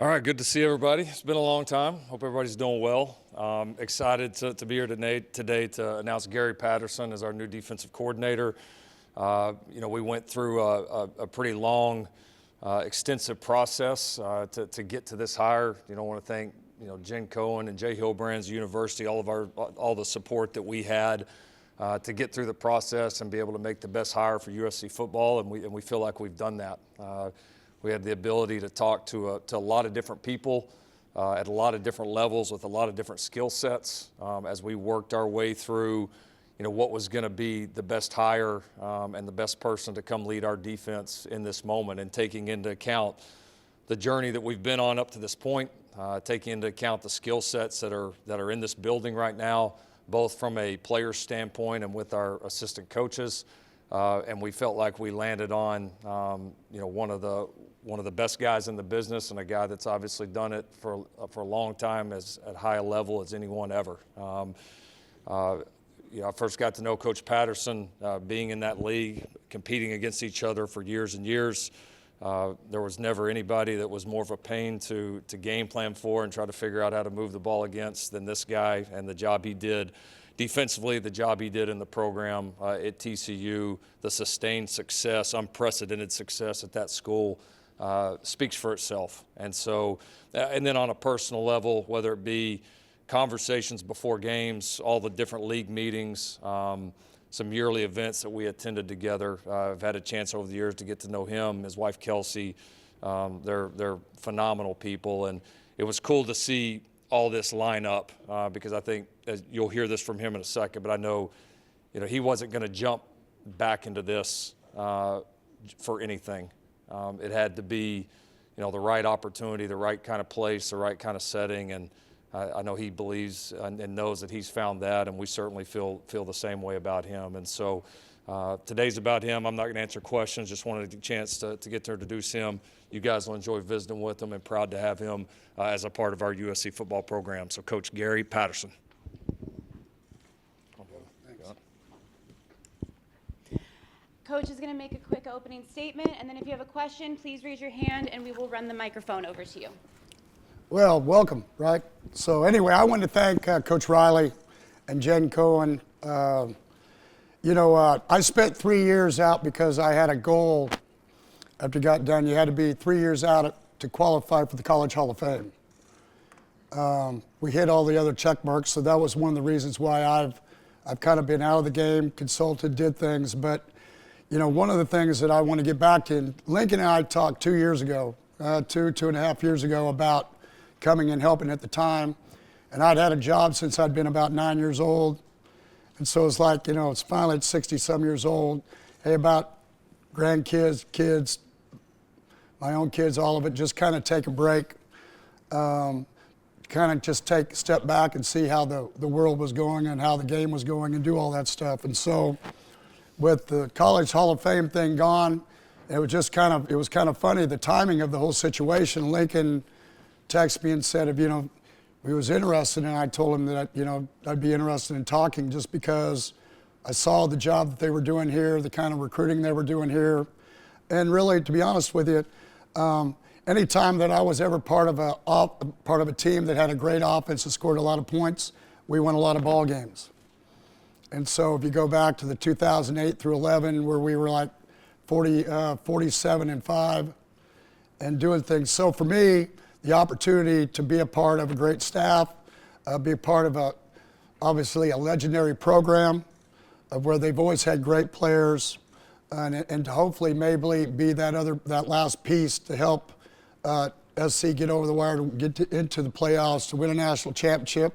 All right, good to see everybody. It's been a long time. Hope everybody's doing well. Excited to be here today to announce Gary Patterson as our new defensive coordinator. We went through a pretty long, extensive process to get to this hire. I want to thank Jen Cohen and Jay Hillbrand's University, all the support that we had to get through the process and be able to make the best hire for USC football, and we feel like we've done that. We had the ability to talk to a lot of different people at a lot of different levels with a lot of different skill sets as we worked our way through, what was going to be the best hire and the best person to come lead our defense in this moment, and taking into account the journey that we've been on up to this point, taking into account the skill sets that are in this building right now, both from a player standpoint and with our assistant coaches. And we felt like we landed on, one of the best guys in the business, and a guy that's obviously done it for a long time at high a level as anyone ever. I first got to know Coach Patterson being in that league, competing against each other for years and years. There was never anybody that was more of a pain to game plan for and try to figure out how to move the ball against than this guy, and the job he did defensively, the job he did in the program at TCU, the sustained success, unprecedented success at that school speaks for itself. And so, and then on a personal level, whether it be conversations before games, all the different league meetings, some yearly events that we attended together. I've had a chance over the years to get to know him, his wife Kelsey. They're phenomenal people, and it was cool to see all this line up because I think, as you'll hear this from him in a second, but I know, he wasn't going to jump back into this for anything. It had to be, the right opportunity, the right kind of place, the right kind of setting, and I know he believes and knows that he's found that, and we certainly feel the same way about him. And so today's about him. I'm not going to answer questions. Just wanted a chance to get to introduce him. You guys will enjoy visiting with him, and proud to have him as a part of our USC football program. So Coach Gary Patterson. Coach is going to make a quick opening statement, and then if you have a question, please raise your hand and we will run the microphone over to you. Well, welcome, right? So anyway, I want to thank Coach Riley and Jen Cohen. I spent 3 years out because I had a goal after I got done. You had to be 3 years out to qualify for the College Hall of Fame. We hit all the other check marks, so that was one of the reasons why I've kind of been out of the game, consulted, did things. But, one of the things that I want to get back to, Lincoln and I talked 2 years ago, 2.5 years ago, about coming and helping at the time. And I'd had a job since I'd been about 9 years old. And so it's like, it's finally at 60-some years old. Hey, about grandkids, kids, my own kids, all of it, just kind of take a break. Kind of just take a step back and see how the world was going and how the game was going and do all that stuff. And so with the College Hall of Fame thing gone, it was kind of funny, the timing of the whole situation. Lincoln texted me and said if he was interested, and I told him that I'd be interested in talking just because I saw the job that they were doing here, the kind of recruiting they were doing here. And really, to be honest with you, anytime that I was ever part of a team that had a great offense and scored a lot of points, we won a lot of ball games. And so if you go back to the 2008 through 11, where we were like 47-5 and doing things. So for me, the opportunity to be a part of a great staff, be a part of obviously a legendary program of where they've always had great players, and to hopefully maybe be that last piece to help SC get over the wire, to get into the playoffs, to win a national championship.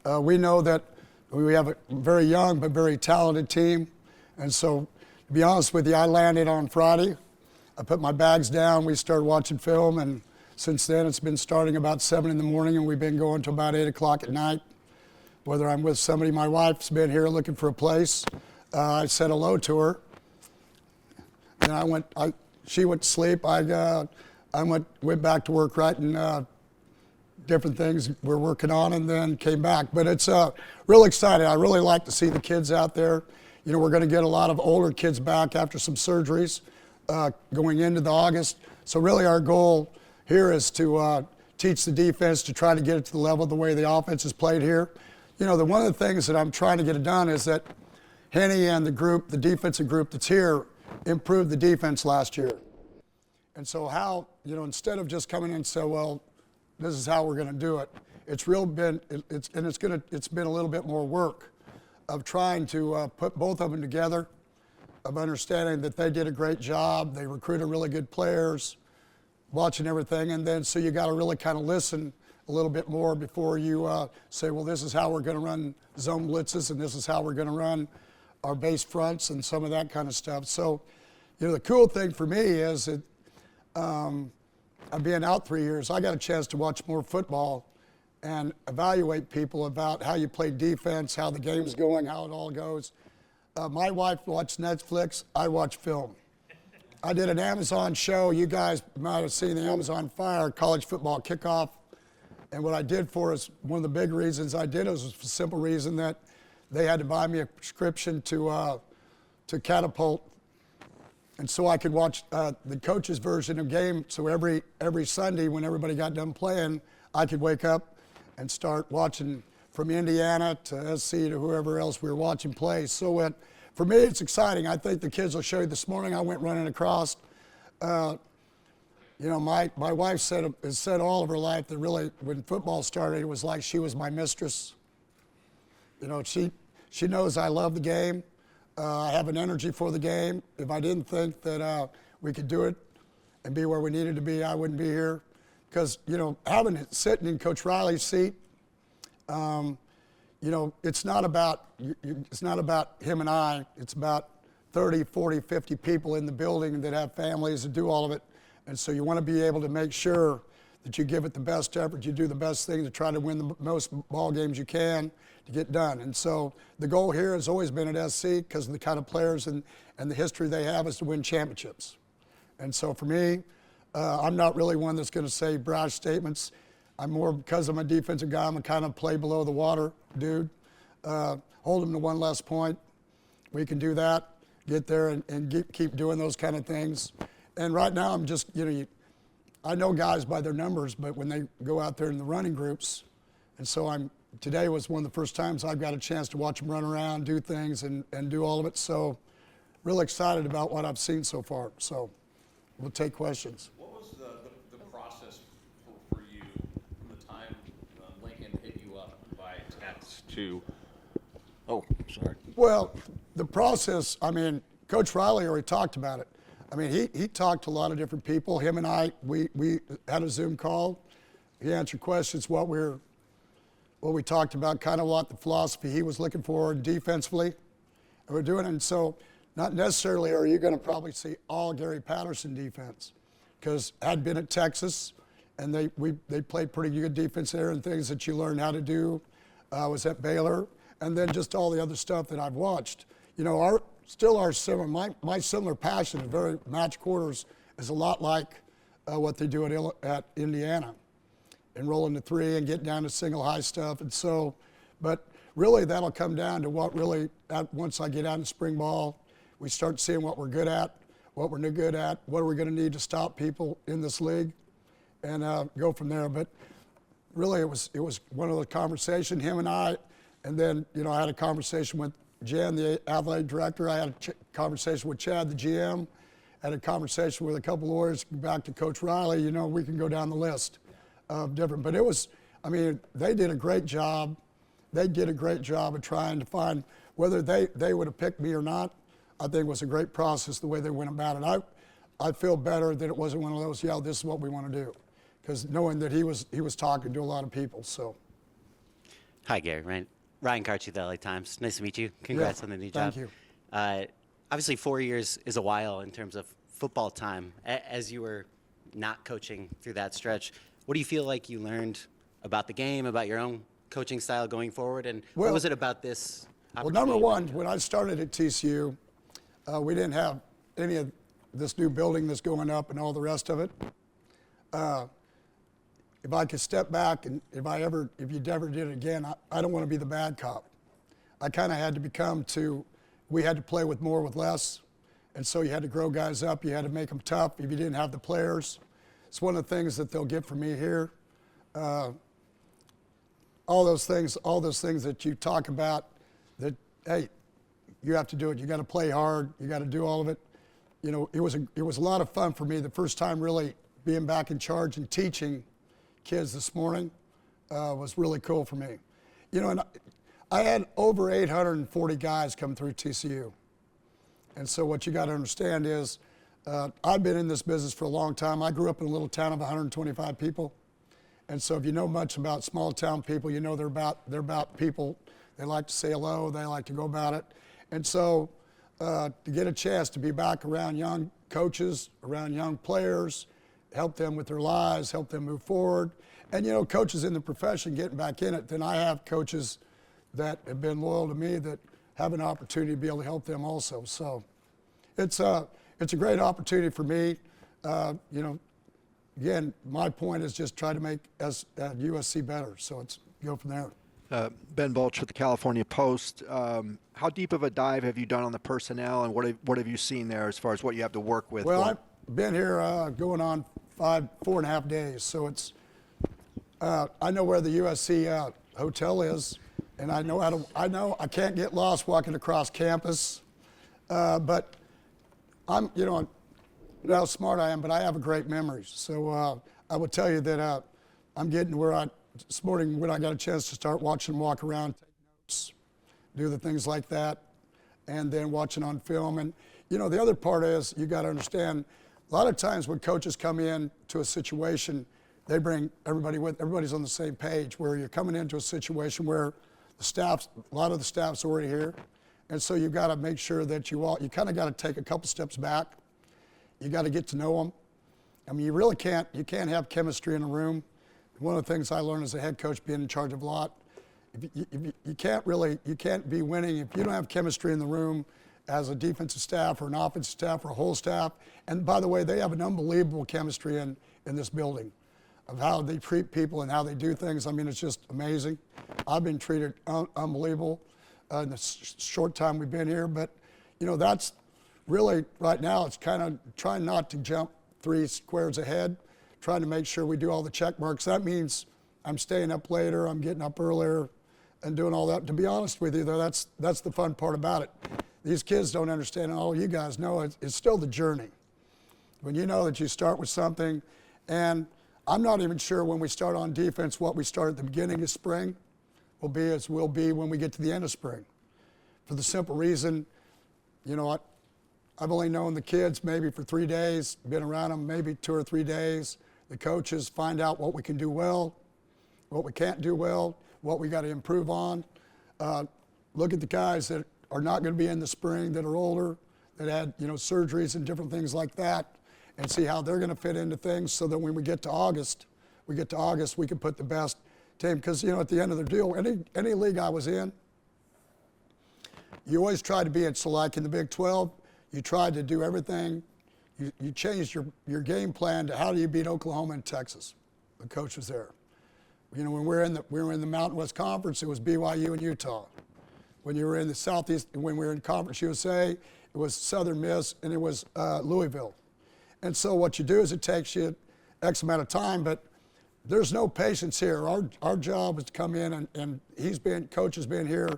We know that we have a very young but very talented team, and so to be honest with you, I landed on Friday. I put my bags down, we started watching film, and since then it's been starting about 7 in the morning, and we've been going to about 8 o'clock at night. Whether I'm with somebody, my wife's been here looking for a place. I said hello to her, and she went to sleep. I went back to work writing different things we're working on, and then came back. But it's real exciting. I really like to see the kids out there. We're going to get a lot of older kids back after some surgeries going into the August. So really our goal here is to teach the defense to try to get it to the level the way the offense is played here. You know, one of the things that I'm trying to get it done is that Henny and the group, the defensive group that's here, improved the defense last year. And so how, you know, instead of just coming in and say, well, this is how we're going to do it, it's been a little bit more work of trying to put both of them together, of understanding that they did a great job, they recruited really good players, watching everything, and then so you got to really kind of listen a little bit more before you say, well, this is how we're going to run zone blitzes, and this is how we're going to run our base fronts and some of that kind of stuff. So, you know, the cool thing for me is that I've been out 3 years. I got a chance to watch more football and evaluate people about how you play defense, how the game's going, how it all goes. My wife watched Netflix. I watch film. I did an Amazon show. You guys might have seen the Amazon Fire college football kickoff. And what I did for us, one of the big reasons I did it was the simple reason that they had to buy me a prescription to Catapult. And so I could watch the coach's version of game. So every Sunday when everybody got done playing, I could wake up and start watching from Indiana to SC to whoever else we were watching play. So for me, it's exciting. I think the kids will show you this morning. I went running across. You know, my wife has said all of her life that really when football started, it was like she was my mistress. You know, she knows I love the game. I have an energy for the game. If I didn't think that we could do it and be where we needed to be, I wouldn't be here. Because, you know, sitting in Coach Riley's seat, you know, it's not about him and I. It's about 30, 40, 50 people in the building that have families that do all of it. And so you want to be able to make sure that you give it the best effort, you do the best thing to try to win the most ball games you can to get done. And so the goal here has always been at SC, because of the kind of players and the history they have, is to win championships. And so for me, I'm not really one that's going to say brash statements. I'm more, because I'm a defensive guy, I'm a kind of play below the water dude. Hold them to one less point. We can do that, get there and keep doing those kind of things. And right now I'm just, you know, I know guys by their numbers, but when they go out there in the running groups, and so today was one of the first times I've got a chance to watch them run around, do things, and do all of it. So really excited about what I've seen so far. So we'll take questions. What was the process for you from the time Lincoln hit you up by text to, oh, sorry. Well, the process, I mean, Coach Riley already talked about it. I mean, he talked to a lot of different people. Him and I, we had a Zoom call. He answered questions, what we talked about, kind of what the philosophy he was looking for defensively. And we're doing it, and so not necessarily are you going to probably see all Gary Patterson defense, because I'd been at Texas, and they played pretty good defense there, and things that you learn how to do. I was at Baylor, and then just all the other stuff that I've watched. You know, our similar, my similar passion of very match quarters is a lot like what they do at Indiana, and rolling to three and getting down to single high stuff. And so, but really that'll come down to what really, once I get out in spring ball, we start seeing what we're good at, what we're not good at, what are we going to need to stop people in this league, and go from there. But really it was one of the conversations, him and I, and then, you know, I had a conversation with Jen, the athletic director. I had a conversation with Chad, the GM. Had a conversation with a couple lawyers. Back to Coach Riley. You know, we can go down the list of different. But it was, I mean, they did a great job. They did a great job of trying to find whether they would have picked me or not. I think it was a great process the way they went about it. I feel better that it wasn't one of those, yeah, this is what we want to do, because knowing that he was talking to a lot of people. So. Hi, Gary. Ryan Karchi, the LA Times. Nice to meet you. Congrats on the new job. Thank you. Obviously, 4 years is a while in terms of football time. As you were not coaching through that stretch, what do you feel like you learned about the game, about your own coaching style going forward, and what was it about this Well, number one, when I started at TCU, we didn't have any of this new building that's going up and all the rest of it. If I could step back and if you ever did it again, I don't want to be the bad cop. I kind of had to we had to play with more with less. And so you had to grow guys up. You had to make them tough if you didn't have the players. It's one of the things that they'll get from me here. all those things that you talk about, that, hey, you have to do it. You got to play hard. You got to do all of it. You know, it was a lot of fun for me the first time really being back in charge and teaching kids this morning was really cool for me. You know, and I had over 840 guys come through TCU. And so what you got to understand is I've been in this business for a long time. I grew up in a little town of 125 people. And so if you know much about small town people, you know they're about people. They like to say hello. They like to go about it. And so to get a chance to be back around young coaches, around young players, help them with their lives, help them move forward. And, you know, coaches in the profession getting back in it, then I have coaches that have been loyal to me that have an opportunity to be able to help them also. So it's a great opportunity for me. You know, again, my point is just try to make USC better. So it's go from there. Ben Balch with the California Post. How deep of a dive have you done on the personnel, and what have you seen there as far as what you have to work with? Well, I've been here going on 4.5 days, so it's I know where the USC hotel is, and I know I can't get lost walking across campus, but I'm, you know how smart I am, but I have a great memory. So I will tell you that I'm getting to where this morning when I got a chance to start watching walk around, take notes, do the things like that, and then watching on film. And, you know, the other part is you got to understand, a lot of times when coaches come in to a situation, they bring everybody with, everybody's on the same page, where you're coming into a situation where a lot of the staff's already here. And so you've got to make sure that you kind of got to take a couple steps back. You got to get to know them. I mean, you can't have chemistry in a room. One of the things I learned as a head coach being in charge of a lot, you can't be winning if you don't have chemistry in the room as a defensive staff or an offensive staff or a whole staff. And by the way, they have an unbelievable chemistry in this building of how they treat people and how they do things. I mean, it's just amazing. I've been treated unbelievable in the short time we've been here. But, you know, that's really, right now, it's kind of trying not to jump 3 squares ahead, trying to make sure we do all the check marks. That means I'm staying up later, I'm getting up earlier, and doing all that. To be honest with you, though, that's the fun part about it. These kids don't understand, and all you guys know, it's still the journey. When you know that you start with something, and I'm not even sure when we start on defense what we start at the beginning of spring will be when we get to the end of spring. For the simple reason, you know, I've only known the kids maybe for 3 days, been around them maybe 2 or 3 days. The coaches find out what we can do well, what we can't do well, what we got to improve on. Look at the guys that are not going to be in the spring, that are older, that had, you know, surgeries and different things like that, and see how they're going to fit into things, so that when we get to August, we can put the best team. Because, you know, at the end of the deal, any league I was in, you always try to be so like in the Big 12, you tried to do everything. You changed your game plan to how do you beat Oklahoma and Texas. The coach was there. You know, when we were in the Mountain West Conference, it was BYU and Utah. When you were in the Southeast, when we were in Conference USA, it was Southern Miss and it was Louisville. And so what you do is it takes you X amount of time, but there's no patience here. Our job is to come in, and coach has been here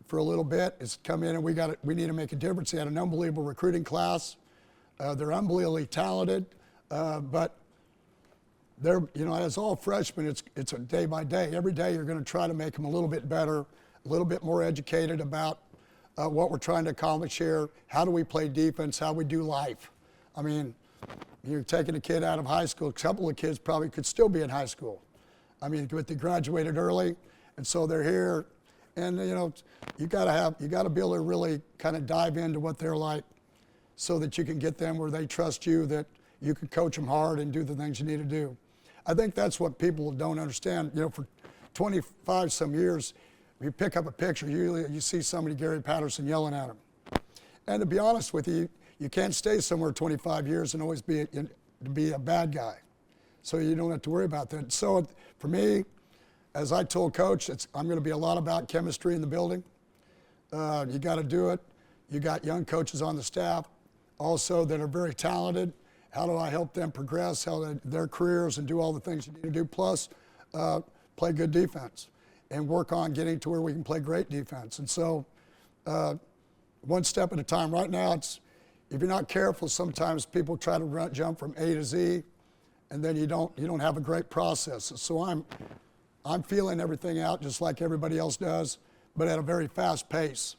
for a little bit. It's come in and we need to make a difference. He had an unbelievable recruiting class. They're unbelievably talented, but they're, you know, as all freshmen, it's a day by day. Every day you're going to try to make them a little bit better, a little bit more educated about what we're trying to accomplish here. How do we play defense? How we do life? I mean, you're taking a kid out of high school. A couple of kids probably could still be in high school. I mean, but they graduated early, and so they're here. And, you know, you got to be able to really kind of dive into what they're like, so that you can get them where they trust you, that you can coach them hard and do the things you need to do. I think that's what people don't understand. You know, for 25 some years, you pick up a picture, you see somebody, Gary Patterson, yelling at him. And to be honest with you, you can't stay somewhere 25 years and always be a bad guy. So you don't have to worry about that. So for me, as I told Coach, I'm going to be a lot about chemistry in the building. You got to do it. You got young coaches on the staff also that are very talented, how do I help them progress, their careers, and do all the things you need to do, plus play good defense and work on getting to where we can play great defense. And so one step at a time. Right now, if you're not careful, sometimes people try to jump from A to Z, and then you don't have a great process. So I'm feeling everything out just like everybody else does, but at a very fast pace.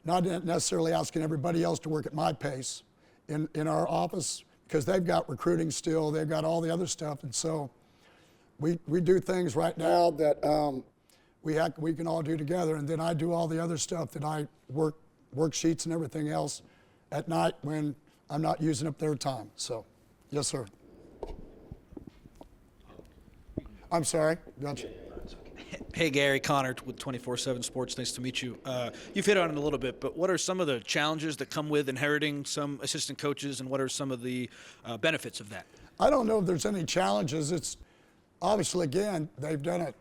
Not necessarily asking everybody else to work at my pace in our office, because they've got recruiting still, they've got all the other stuff, and so we do things right now that we can all do together, and then I do all the other stuff that I worksheets and everything else at night when I'm not using up their time. So, yes, sir. I'm sorry. Gotcha. Hey, Gary, Connor with 24/7 Sports. Nice to meet you. You've hit on it a little bit, but what are some of the challenges that come with inheriting some assistant coaches, and what are some of the benefits of that? I don't know if there's any challenges. It's obviously, again,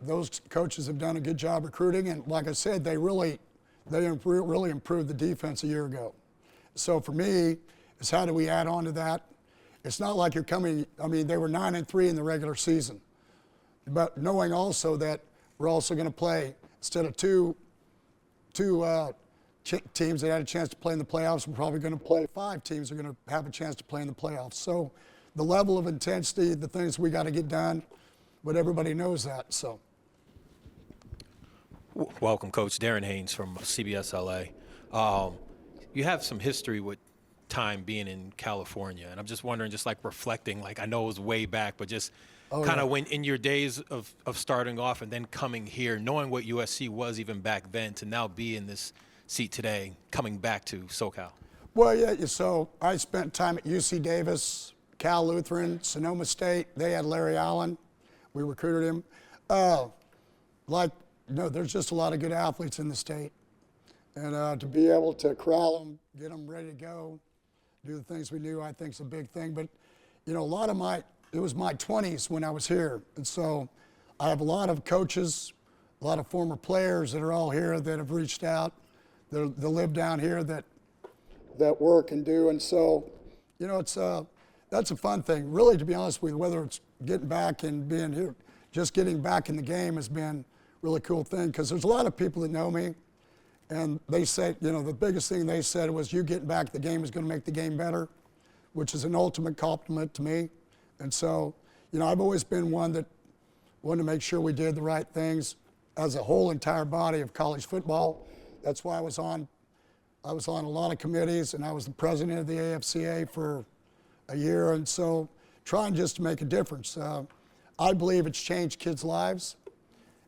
those coaches have done a good job recruiting, and like I said, they really improved the defense a year ago. So for me, it's how do we add on to that? It's not like you're coming. I mean, they were 9-3 in the regular season, but knowing also that we're also going to play, instead of two teams that had a chance to play in the playoffs, we're probably going to play 5 teams that are going to have a chance to play in the playoffs. So the level of intensity, the things we got to get done, but everybody knows that. So. Welcome, Coach. Darren Haynes from CBS LA. You have some history with time being in California, and I'm just wondering, just like reflecting, like I know it was way back, but just kind of when in your days of starting off and then coming here, knowing what USC was even back then, to now be in this seat today, coming back to SoCal. Well, yeah, so I spent time at UC Davis, Cal Lutheran, Sonoma State. They had Larry Allen. We recruited him. There's just a lot of good athletes in the state. And to be able to corral them, get them ready to go, do the things we do, I think is a big thing. But, it was my 20s when I was here. And so I have a lot of coaches, a lot of former players that are all here that have reached out, that live down here, that work and do. And so, that's a fun thing. Really, to be honest with you, whether it's getting back and being here, just getting back in the game has been a really cool thing, because there's a lot of people that know me, and they say, the biggest thing they said was, you getting back, the game is going to make the game better, which is an ultimate compliment to me. And so, I've always been one that wanted to make sure we did the right things as a whole entire body of college football. That's why I was on a lot of committees, and I was the president of the AFCA for a year, and so trying just to make a difference. I believe it's changed kids' lives,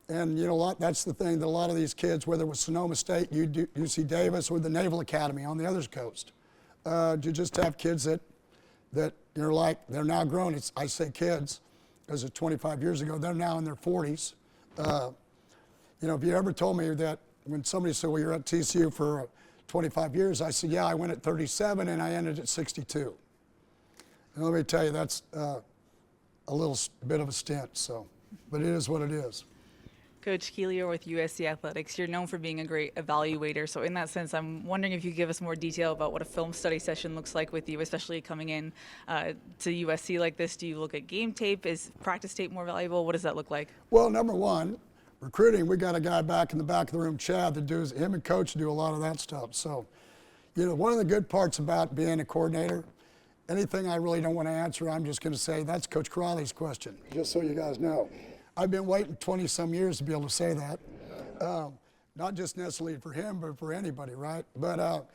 and that's the thing, that a lot of these kids, whether it was Sonoma State, UC Davis, or the Naval Academy on the other coast, you just have kids that they're now grown. I say kids, because it's 25 years ago, they're now in their 40s. If you ever told me that, when somebody said, well, you're at TCU for 25 years, I said, yeah, I went at 37 and I ended at 62. And let me tell you, that's a little bit of a stint, but it is what it is. Coach Keelior with USC Athletics. You're known for being a great evaluator. So in that sense, I'm wondering if you could give us more detail about what a film study session looks like with you, especially coming in to USC like this. Do you look at game tape? Is practice tape more valuable? What does that look like? Well, number one, recruiting, we got a guy back in the back of the room, Chad, him and Coach do a lot of that stuff. So, one of the good parts about being a coordinator, anything I really don't want to answer, I'm just going to say that's Coach Corrali's question, just so you guys know. I've been waiting 20-some years to be able to say that. Not just necessarily for him, but for anybody, right? But,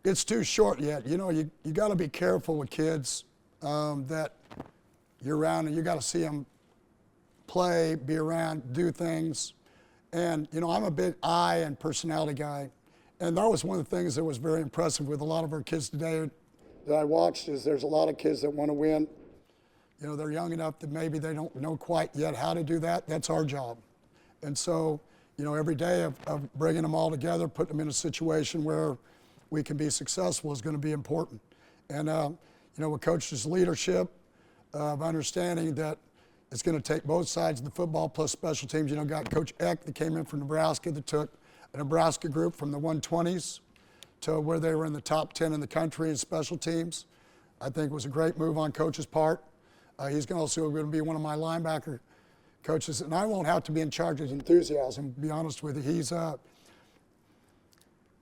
it's too short yet. You got to be careful with kids that you're around, and you got to see them play, be around, do things. And, I'm a big eye and personality guy. And that was one of the things that was very impressive with a lot of our kids today that I watched, is there's a lot of kids that want to win. They're young enough that maybe they don't know quite yet how to do that. That's our job. And so, every day of bringing them all together, putting them in a situation where we can be successful is going to be important. And, with Coach's leadership of understanding that it's going to take both sides of the football plus special teams. Got Coach Eck that came in from Nebraska, that took a Nebraska group from the 120s to where they were in the top 10 in the country in special teams. I think it was a great move on Coach's part. He's also going to be one of my linebacker coaches, and I won't have to be in charge of enthusiasm, to be honest with you.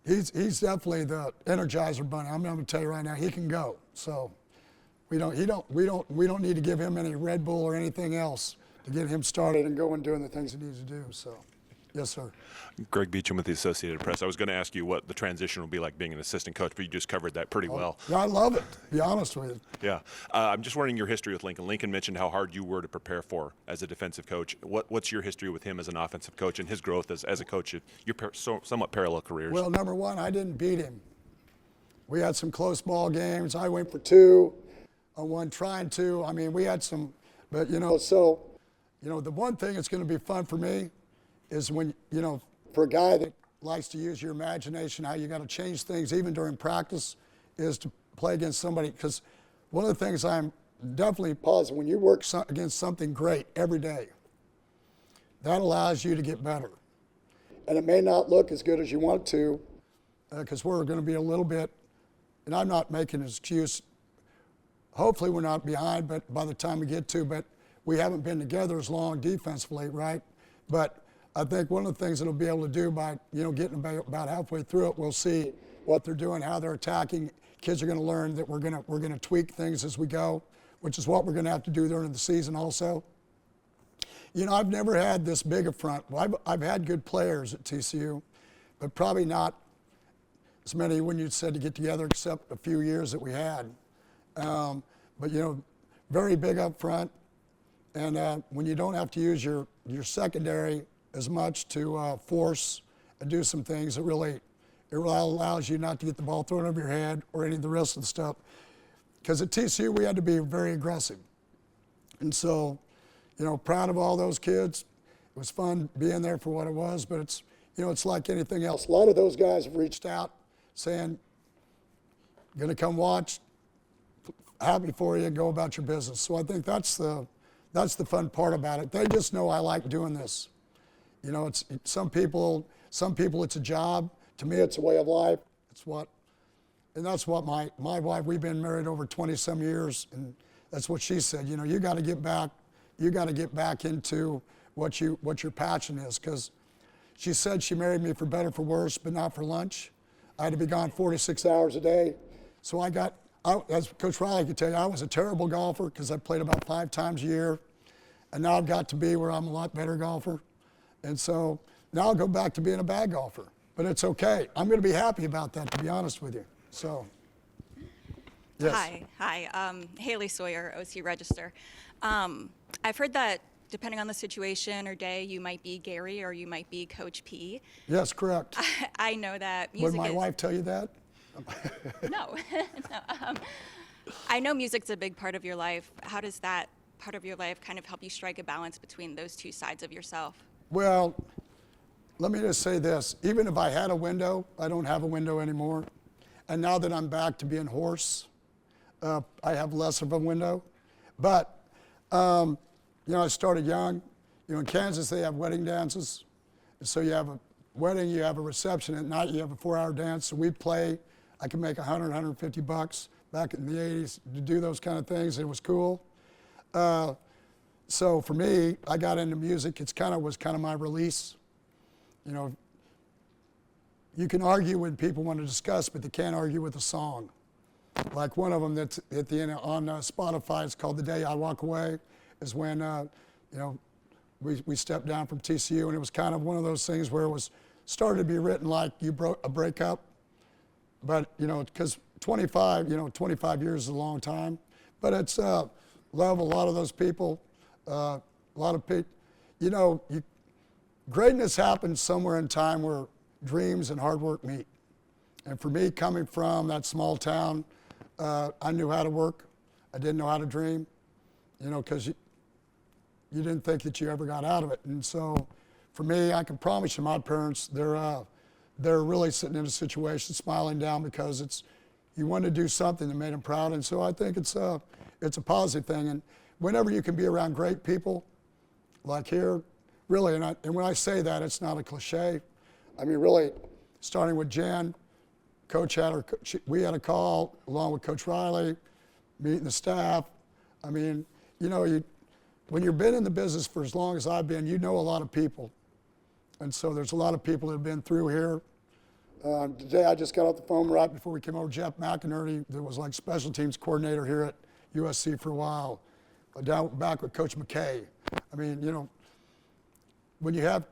He's definitely the Energizer Bunny. I'm going to tell you right now, he can go. So we don't need to give him any Red Bull or anything else to get him started and going doing the things he needs to do. So, yes, sir. Greg Beecham with the Associated Press. I was going to ask you what the transition will be like being an assistant coach, but you just covered that pretty well. Yeah, I love it, to be honest with you. Yeah. I'm just wondering your history with Lincoln. Lincoln mentioned how hard you were to prepare for as a defensive coach. What's your history with him as an offensive coach and his growth as a coach? Your somewhat parallel careers. Well, number one, I didn't beat him. We had some close ball games. I went for 2 on one trying to. I mean, we had some, but, the one thing that's going to be fun for me is when, for a guy that likes to use your imagination, how you got to change things even during practice, is to play against somebody. Because one of the things I'm definitely positive, when you work against something great every day, that allows you to get better. And it may not look as good as you want to, because we're going to be a little bit, and I'm not making an excuse. Hopefully we're not behind, but by the time we get to, but we haven't been together as long defensively, right? But I think one of the things that we'll be able to do by, getting about halfway through it, we'll see what they're doing, how they're attacking. Kids are going to learn that we're going to tweak things as we go, which is what we're going to have to do during the season also. I've never had this big a front. Well, I've had good players at TCU, but probably not as many when you said to get together, except a few years that we had. But very big up front, and when you don't have to use your secondary as much to force and do some things, it really allows you not to get the ball thrown over your head or any of the rest of the stuff. Because at TCU we had to be very aggressive, and so proud of all those kids. It was fun being there for what it was, but it's like anything else. A lot of those guys have reached out saying, "Going to come watch, happy for you, and go about your business." So I think that's the fun part about it. They just know I like doing this. It's some people it's a job. To me, it's a way of life. That's what my wife, we've been married over 20-some years, and that's what she said. You got to get back. You got to get back into what your passion is, because she said she married me for better, for worse, but not for lunch. I had to be gone 46 hours a day. So as Coach Riley could tell you, I was a terrible golfer because I played about 5 times a year, and now I've got to be where I'm a lot better golfer. And so now I'll go back to being a bad golfer, but it's okay. I'm going to be happy about that, to be honest with you. So, yes. Hi. Haley Sawyer, OC Register. I've heard that depending on the situation or day, you might be Gary or you might be Coach P. Yes, correct. I know that music Would my wife tell you that? No. I know music's a big part of your life. How does that part of your life kind of help you strike a balance between those two sides of yourself? Well, let me just say this. Even if I had a window, I don't have a window anymore. And now that I'm back to being hoarse, I have less of a window. But, I started young. In Kansas, they have wedding dances. And so you have a wedding, you have a reception. At night, you have a 4-hour dance. So we play. I could make $100, $150 back in the 80s to do those kind of things. It was cool. So for me, I got into music. Was kind of my release. You can argue when people want to discuss, but they can't argue with a song. Like one of them that's at the end on Spotify, it's called "The Day I Walk Away," is when we stepped down from TCU, and it was kind of one of those things where it was started to be written like you broke a breakup, but because 25 years is a long time, but it's love a lot of those people. A lot of people, greatness happens somewhere in time where dreams and hard work meet. And for me, coming from that small town, I knew how to work. I didn't know how to dream, because you didn't think that you ever got out of it. And so for me, I can promise you, my parents, they're really sitting in a situation smiling down because you want to do something that made them proud. And so I think it's a positive thing. And whenever you can be around great people, like here, really, and when I say that, it's not a cliche. I mean, really, starting with Jen, we had a call along with Coach Riley, meeting the staff. I mean, when you've been in the business for as long as I've been, you know a lot of people. And so there's a lot of people that have been through here. Today I just got off the phone right before we came over, Jeff McInerney, that was like special teams coordinator here at USC for a while, back with Coach McKay. I mean, when you have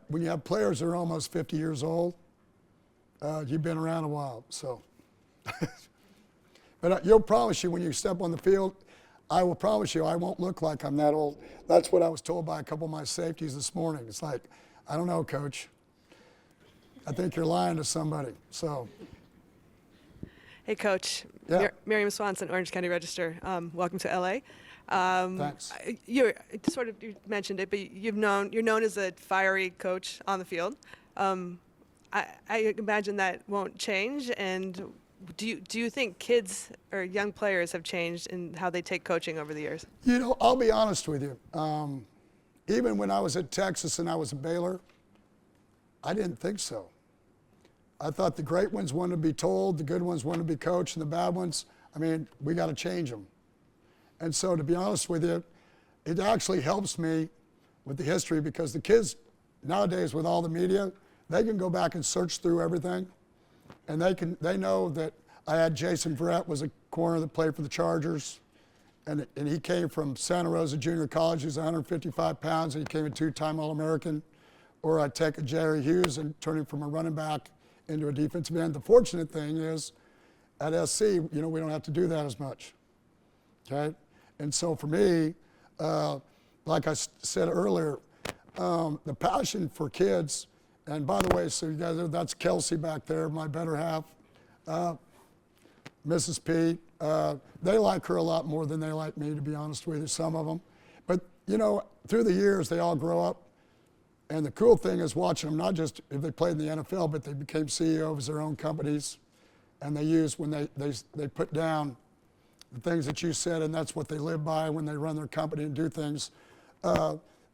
players that are almost 50 years old, you've been around a while. So, but you'll promise you when you step on the field, I will promise you I won't look like I'm that old. That's what I was told by a couple of my safeties this morning. It's like, I don't know, Coach. I think you're lying to somebody. So. Hey, Coach. Yeah. Miriam Swanson, Orange County Register. Welcome to LA. Thanks. You mentioned it, but you're known as a fiery coach on the field. I imagine that won't change. And do you think kids or young players have changed in how they take coaching over the years? I'll be honest with you. Even when I was at Texas and I was at Baylor, I didn't think so. I thought the great ones wanted to be told, the good ones wanted to be coached, and the bad ones, we got to change them. And so, to be honest with you, it actually helps me with the history because the kids nowadays with all the media, they can go back and search through everything, and they know that I had Jason Verrett was a corner that played for the Chargers, and he came from Santa Rosa Junior College. He was 155 pounds, and he came a two-time All-American. Or I'd take a Jerry Hughes and turn him from a running back into a defensive end. The fortunate thing is, at SC, we don't have to do that as much, okay? And so for me, like I said earlier, the passion for kids, and by the way, so you guys, that's Kelsey back there, my better half, Mrs. Pete. They like her a lot more than they like me, to be honest with you, some of them. But, through the years, they all grow up. And the cool thing is watching them, not just if they played in the NFL, but they became CEOs of their own companies. And they use, when they put down the things that you said, and that's what they live by when they run their company and do things.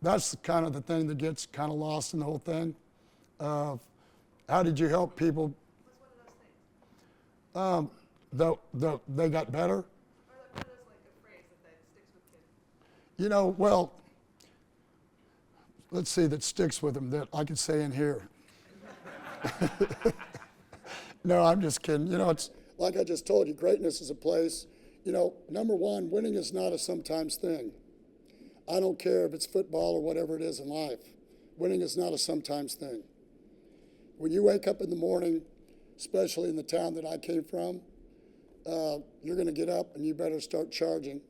That's kind of the thing that gets kind of lost in the whole thing. How did you help people? What's one of those things? They got better? Or what is like a phrase that sticks with kids? Well, let's see, that sticks with them that I could say in here. No, I'm just kidding. It's like I just told you, greatness is a place. Number one, winning is not a sometimes thing. I don't care if it's football or whatever it is in life. Winning is not a sometimes thing. When you wake up in the morning, especially in the town that I came from, you're going to get up and you better start charging.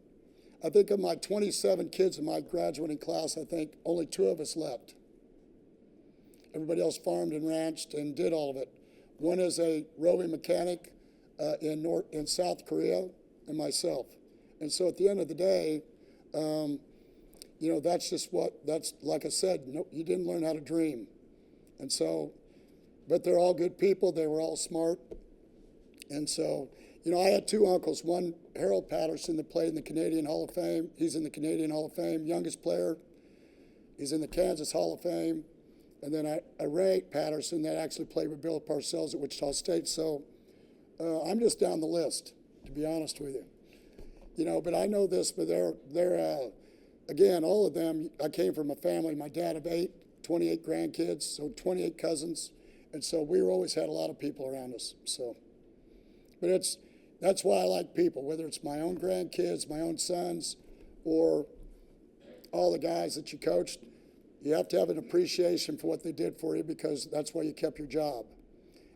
I think of my 27 kids in my graduating class, I think only 2 of us left. Everybody else farmed and ranched and did all of it. One is a roving mechanic in South Korea, and myself. And so at the end of the day, that's like I said, you didn't learn how to dream. And so, but they're all good people. They were all smart. And so, I had 2 uncles, one Harold Patterson that played in the Canadian Hall of Fame. He's in the Canadian Hall of Fame, youngest player. He's in the Kansas Hall of Fame. And then Ray Patterson that actually played with Bill Parcells at Wichita State. So I'm just down the list, to be honest with you. But I know this, but they're again, all of them, I came from a family, my dad of 8, 28 grandkids, so 28 cousins. And so we always had a lot of people around us. So, but that's why I like people, whether it's my own grandkids, my own sons, or all the guys that you coached. You have to have an appreciation for what they did for you because that's why you kept your job.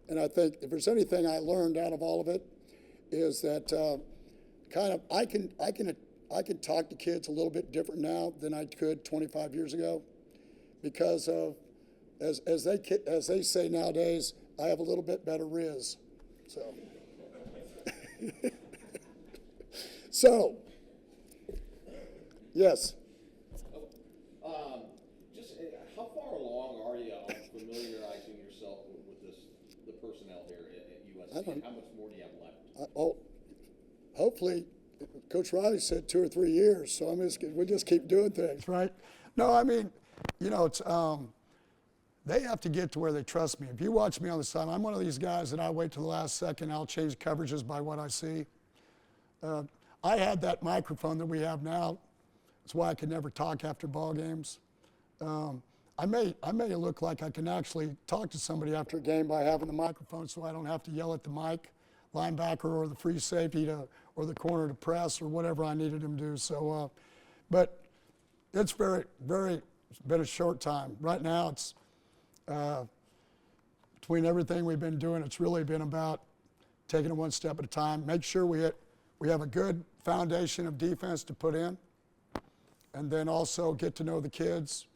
And I think if there's anything I learned out of all of it is that I can talk to kids a little bit different now than I could 25 years ago because of, as they say nowadays, I have a little bit better riz. So. So, yes. Just how far along are you on familiarizing yourself with the personnel here at USC? How much more do you have left? Hopefully, Coach Riley said 2 or 3 years, so we just keep doing things, right? No, it's they have to get to where they trust me. If you watch me on the side, I'm one of these guys that I wait till the last second. I'll change coverages by what I see. I had that microphone that we have now. That's why I could never talk after ball games. I may look like I can actually talk to somebody after a game by having the microphone, so I don't have to yell at the mic, linebacker or the free safety or the corner to press or whatever I needed him to do. So, but it's it's been a short time. Right now, it's between everything we've been doing, it's really been about taking it one step at a time. Make sure we have a good foundation of defense to put in, and then also get to know the kids,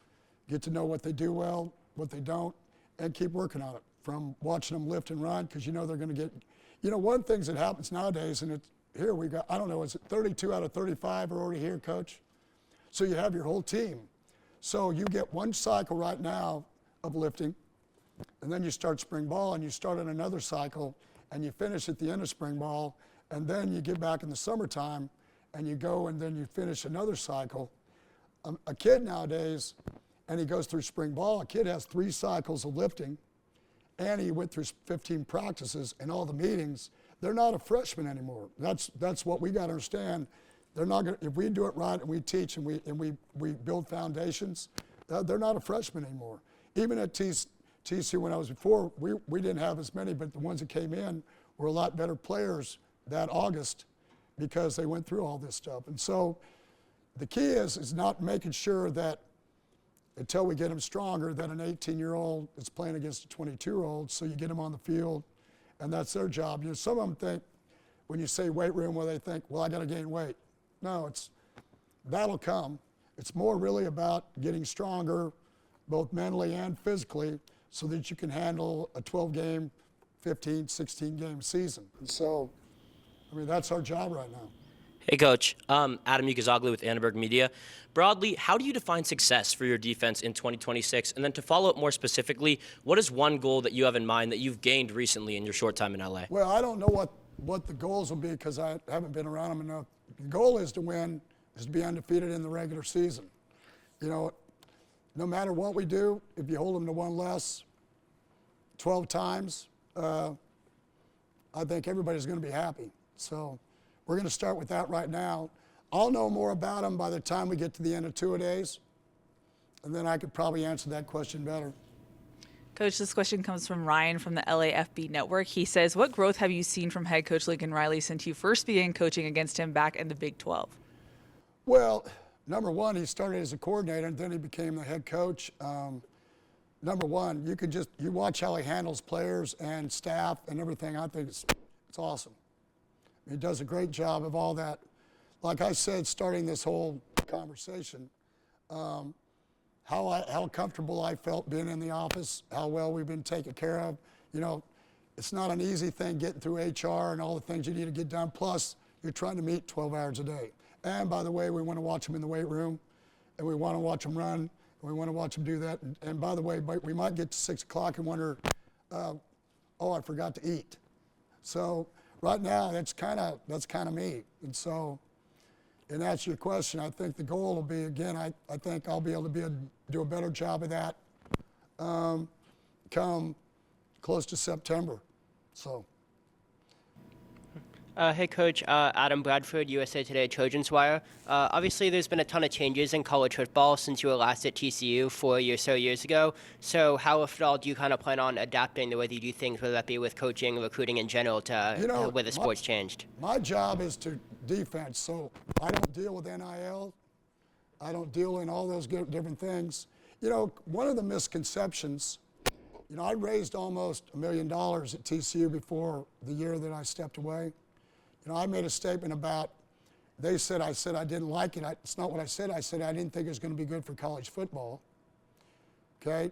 get to know what they do well, what they don't, and keep working on it. From watching them lift and run, because you know they're going to get. You know, one thing that happens nowadays, and it's here we got. I don't know, is it 32 out of 35 are already here, Coach? So you have your whole team. So you get one cycle right now of lifting, and then you start spring ball, and you start on another cycle, and you finish at the end of spring ball, and then you get back in the summertime, and you go, and then you finish another cycle. A kid nowadays, and he goes through spring ball, a kid has 3 cycles of lifting, and he went through 15 practices and all the meetings. They're not a freshman anymore. That's what we got to understand. They're not going. If we do it right and we teach and we build foundations, they're not a freshman anymore. Even at TCU when I was before, we didn't have as many, but the ones that came in were a lot better players that August because they went through all this stuff. And so the key is not making sure that until we get them stronger, that an 18-year-old is playing against a 22-year-old, so you get them on the field, and that's their job. You know, some of them think, when you say weight room, well, they think, well, I got to gain weight. No, that'll come. It's more really about getting stronger, both mentally and physically, so that you can handle a 12-game, 15, 16-game season. And so, I mean, that's our job right now. Hey, Coach. Adam Ukazoglu with Annenberg Media. Broadly, how do you define success for your defense in 2026? And then to follow up more specifically, what is one goal that you have in mind that you've gained recently in your short time in LA? Well, I don't know what the goals will be because I haven't been around them enough. The goal is to win, is to be undefeated in the regular season. You know, no matter what we do, if you hold them to one less 12 times, I think everybody's going to be happy. So we're going to start with that right now. I'll know more about them by the time we get to the end of 2-a-days, and then I could probably answer that question better. Coach, this question comes from Ryan from the LAFB Network. He says, what growth have you seen from head coach Lincoln Riley since you first began coaching against him back in the Big 12? Well, number one, he started as a coordinator, and then he became the head coach. Number one, you watch how he handles players and staff and everything. I think it's awesome. He does a great job of all that. Like I said, starting this whole conversation, how comfortable I felt being in the office, how well we've been taken care of. You know, it's not an easy thing getting through HR and all the things you need to get done. Plus, you're trying to meet 12 hours a day. And by the way, we want to watch them in the weight room, and we want to watch them run, and we want to watch them do that. And by the way, we might get to 6 o'clock and wonder, oh, I forgot to eat. So right now, that's kind of me. And so, and that's your question. I think the goal will be, again, I think I'll be able to do a better job of that come close to September. So. Hey, Coach. Adam Bradford, USA Today Trojans Wire. Obviously, there's been a ton of changes in college football since you were last at TCU 4 or so years ago. So how, if at all, do you kind of plan on adapting the way that you do things, whether that be with coaching, recruiting in general, to where the sport's changed? My job is to defense, so I don't deal with NIL. I don't deal in all those different things. You know, one of the misconceptions, you know, I raised almost $1 million at TCU before the year that I stepped away. You know, I made a statement about, I said I didn't like it. It's not what I said. I said I didn't think it was going to be good for college football. Okay,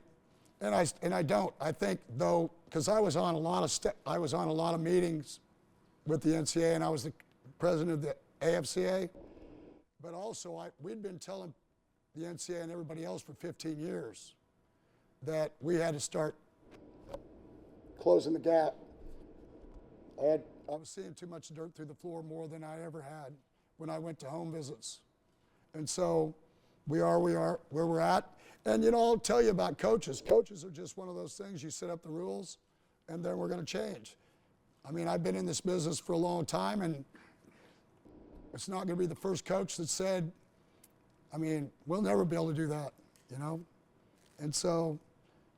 and I don't. I think though, because I was on a lot of meetings with the NCAA, and I was the president of the AFCA. But also, we'd been telling the NCAA and everybody else for 15 years that we had to start closing the gap. I was seeing too much dirt through the floor, more than I ever had when I went to home visits. And so we are where we're at. And, I'll tell you about coaches. Coaches are just one of those things. You set up the rules, and then we're going to change. I mean, I've been in this business for a long time, and it's not going to be the first coach that said, we'll never be able to do that, And so,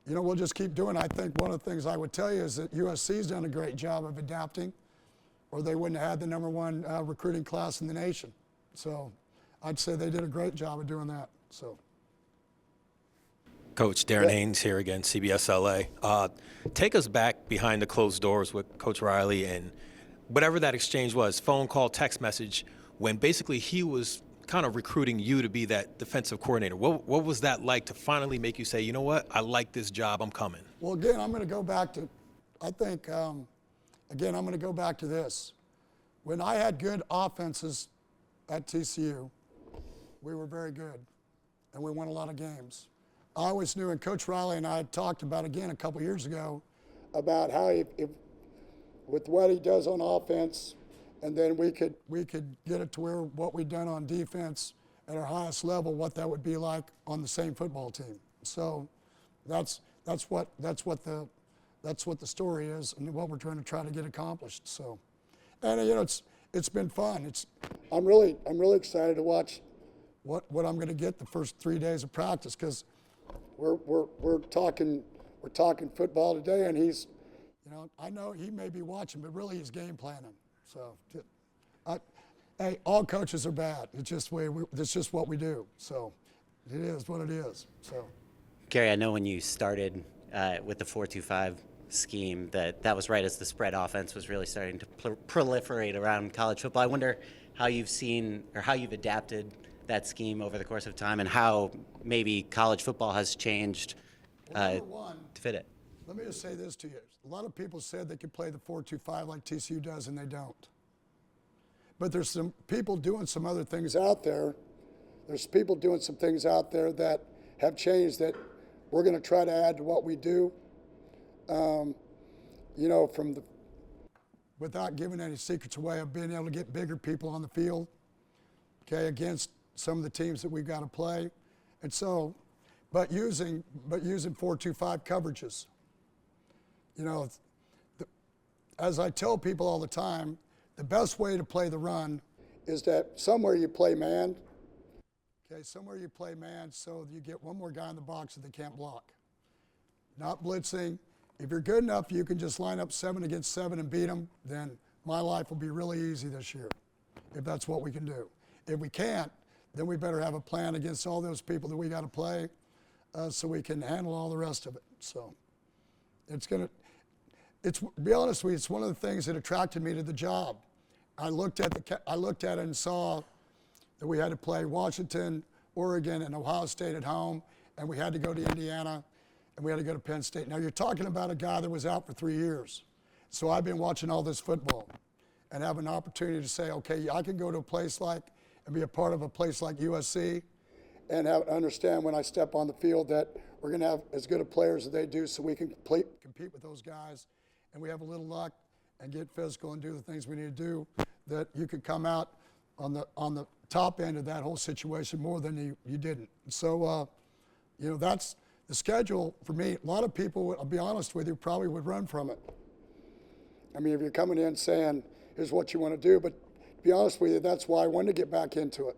we'll just keep doing it. I think one of the things I would tell you is that USC's done a great job of adapting, or they wouldn't have had the #1 recruiting class in the nation. So I'd say they did a great job of doing that. So. Coach Darren Haynes here again, CBS LA. Take us back behind the closed doors with Coach Riley and whatever that exchange was, phone call, text message, when basically he was kind of recruiting you to be that defensive coordinator. What was that like to finally make you say, you know what, I like this job, I'm coming? Well, again, I'm going to go back to, I'm going to go back to this. When I had good offenses at TCU, we were very good, and we won a lot of games. I always knew, and Coach Riley and I had talked about again a couple years ago, about how if with what he does on offense, and then we could get it to where what we'd done on defense at our highest level, what that would be like on the same football team. So that's what the story is, and what we're trying to get accomplished. So, and it's been fun. I'm really excited to watch what I'm going to get the first 3 days of practice, because we're talking football today, and he's, I know he may be watching, but really he's game planning. So, hey, all coaches are bad. It's just what we do. So, it is what it is. So, Gary, I know when you started with the 4-2-5 scheme that was right as the spread offense was really starting to proliferate around college football. I wonder how you've seen or how you've adapted that scheme over the course of time, and how maybe college football has changed to fit it. Let me just say this to you. A lot of people said they could play the 4-2-5 like TCU does, and they don't. But there's some people doing some other things out there. There's people doing some things out there that have changed that we're going to try to add to what we do. Without giving any secrets away, of being able to get bigger people on the field, okay, against some of the teams that we've got to play. And so, but using 4-2-5 coverages. As I tell people all the time, the best way to play the run is that somewhere you play man. Okay, somewhere you play man so you get one more guy in the box that they can't block. Not blitzing. If you're good enough, you can just line up 7 against 7 and beat them, then my life will be really easy this year, if that's what we can do. If we can't, then we better have a plan against all those people that we got to play, so we can handle all the rest of it. So to be honest with you, it's one of the things that attracted me to the job. I looked at it and saw that we had to play Washington, Oregon, and Ohio State at home, and we had to go to Indiana, and we had to go to Penn State. Now, you're talking about a guy that was out for 3 years. So I've been watching all this football and have an opportunity to say, okay, I can go to a place and be a part of a place like USC, and understand when I step on the field that we're going to have as good of players as they do, so we can compete with those guys, and we have a little luck and get physical and do the things we need to do, that you could come out on the top end of that whole situation more than you didn't. So, that's the schedule for me. A lot of people, I'll be honest with you, probably would run from it. I mean, if you're coming in saying, here's what you want to do, but to be honest with you, that's why I wanted to get back into it,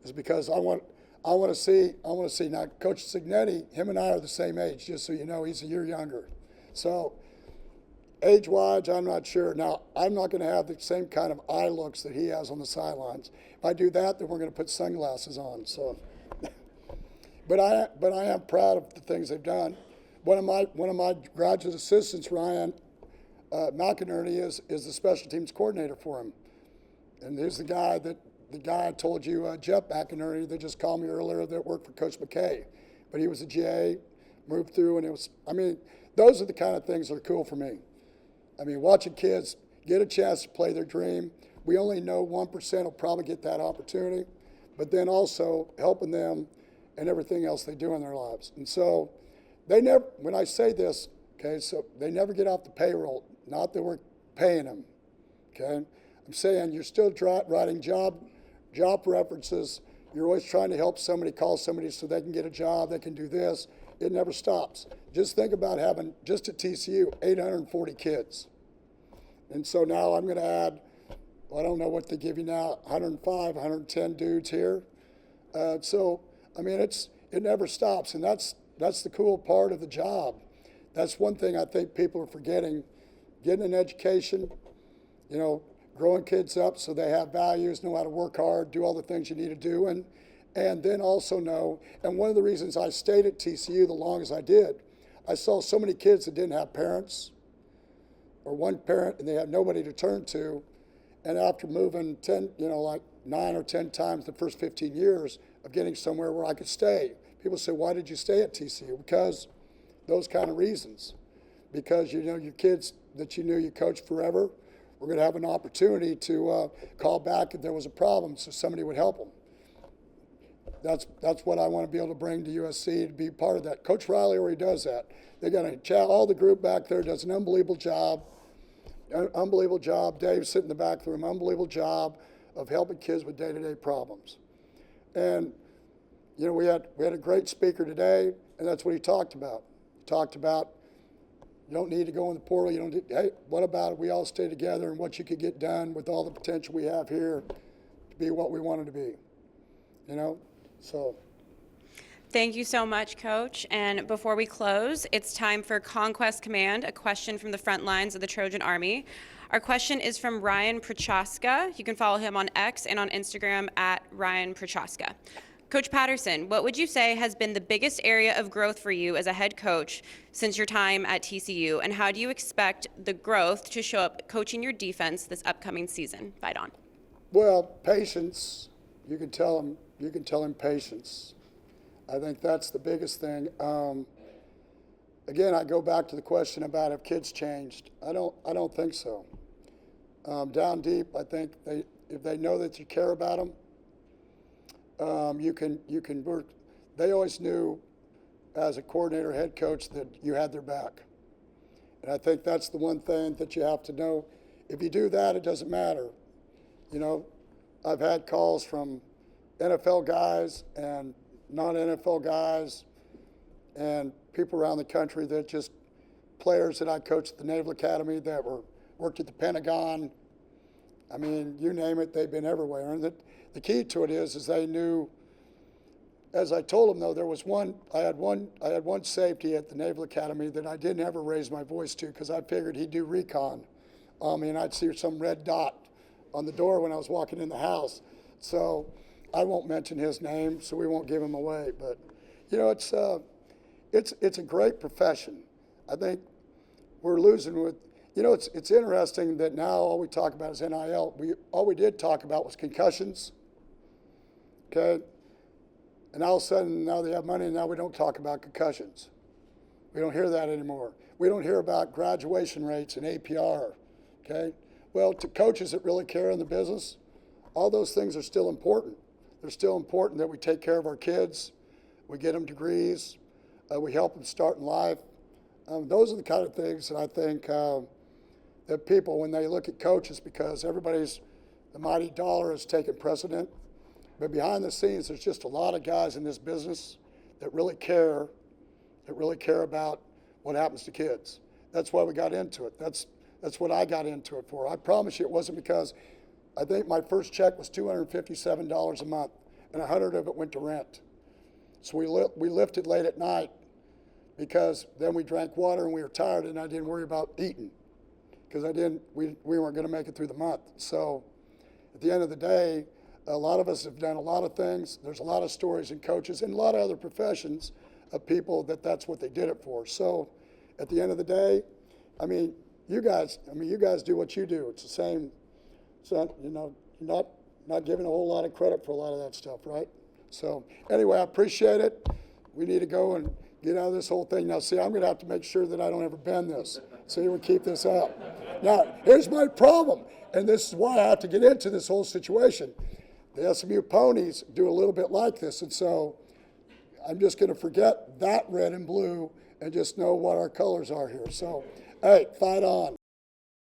is because I want to see. Now, Coach Signetti, him and I are the same age, just so you know. He's a year younger. So, age-wise, I'm not sure. Now, I'm not going to have the same kind of eye looks that he has on the sidelines. If I do that, then we're going to put sunglasses on. So, but I am proud of the things they've done. One of my graduate assistants, Ryan McInerney, is the special teams coordinator for him. And here's the guy I told you, Jeff McInerney, that just called me earlier, that worked for Coach McKay. But he was a GA, moved through, and those are the kind of things that are cool for me. I mean, watching kids get a chance to play their dream. We only know 1% will probably get that opportunity, but then also helping them and everything else they do in their lives. And so when I say this, okay, so they never get off the payroll, not that we're paying them, okay? I'm saying you're still writing job references You're always trying to help somebody, call somebody so they can get a job, they can do this. It never stops. Just think about having, just at TCU, 840 kids. And so now I'm going to add, I don't know what they give you now, 105, 110 dudes here. So, I mean, it never stops, and that's the cool part of the job. That's one thing I think people are forgetting, getting an education, you know, growing kids up so they have values, know how to work hard, do all the things you need to do, and then also know, and one of the reasons I stayed at TCU the longest I did, I saw so many kids that didn't have parents or one parent and they had nobody to turn to, and after moving 9 or 10 times the first 15 years of getting somewhere where I could stay, people say, why did you stay at TCU? Because those kind of reasons. Because, you know, your kids that you knew you coached forever, we're going to have an opportunity to call back if there was a problem so somebody would help them. That's what I want to be able to bring to USC to be part of that. Coach Riley already does that. They got to chat, all the group back there does an unbelievable job. Dave's sitting in the back of the room, unbelievable job of helping kids with day-to-day problems. And, you know, we had a great speaker today, and that's what he talked about. He talked about you don't need to go in the portal. Hey, what about if we all stay together and what you could get done with all the potential we have here to be what we wanted to be, you know? So. Thank you so much, Coach. And before we close, it's time for Conquest Command, a question from the front lines of the Trojan Army. Our question is from Ryan Prochaska. You can follow him on X and on Instagram at Ryan Prochaska. Coach Patterson, what would you say has been the biggest area of growth for you as a head coach since your time at TCU, and how do you expect the growth to show up coaching your defense this upcoming season? Fight on. Well, patience. You can tell him patience. I think that's the biggest thing. Again, I go back to the question about if kids changed. I don't think so. Down deep, I think if they know that you care about them, you can work. They always knew as a coordinator, head coach, that you had their back. And I think that's the one thing that you have to know. If you do that, it doesn't matter. You know, I've had calls from NFL guys and non-NFL guys and people around the country that just players that I coached at the Naval Academy that worked at the Pentagon. I mean, you name it, they've been everywhere. And the key to it is they knew, as I told them though, I had one safety at the Naval Academy that I didn't ever raise my voice to because I figured he'd do recon on me and I'd see some red dot on the door when I was walking in the house. So I won't mention his name, so we won't give him away. But, you know, it's a great profession. I think we're losing with, you know, it's interesting that now all we talk about is NIL. All we did talk about was concussions, okay? And all of a sudden, now they have money, and now we don't talk about concussions. We don't hear that anymore. We don't hear about graduation rates and APR, okay? Well, to coaches that really care in the business, all those things are still important. They're still important that we take care of our kids, we get them degrees, we help them start in life. Those are the kind of things that I think that people, when they look at coaches, because the mighty dollar has taken precedent, but behind the scenes, there's just a lot of guys in this business that really care about what happens to kids. That's why we got into it. That's what I got into it for. I promise you it wasn't because I think my first check was $257 a month, and 100 of it went to rent. So we lifted late at night because then we drank water and we were tired, and I didn't worry about eating because we weren't going to make it through the month. So at the end of the day, a lot of us have done a lot of things. There's a lot of stories in coaches and a lot of other professions of people that's what they did it for. So at the end of the day, I mean, you guys do what you do. It's the same. So, you know, not giving a whole lot of credit for a lot of that stuff, right? So anyway, I appreciate it. We need to go and get out of this whole thing. Now, see, I'm going to have to make sure that I don't ever bend this so you would keep this up. Now, here's my problem, and this is why I have to get into this whole situation. The SMU ponies do a little bit like this, and so I'm just going to forget that red and blue and just know what our colors are here. So, hey, fight on.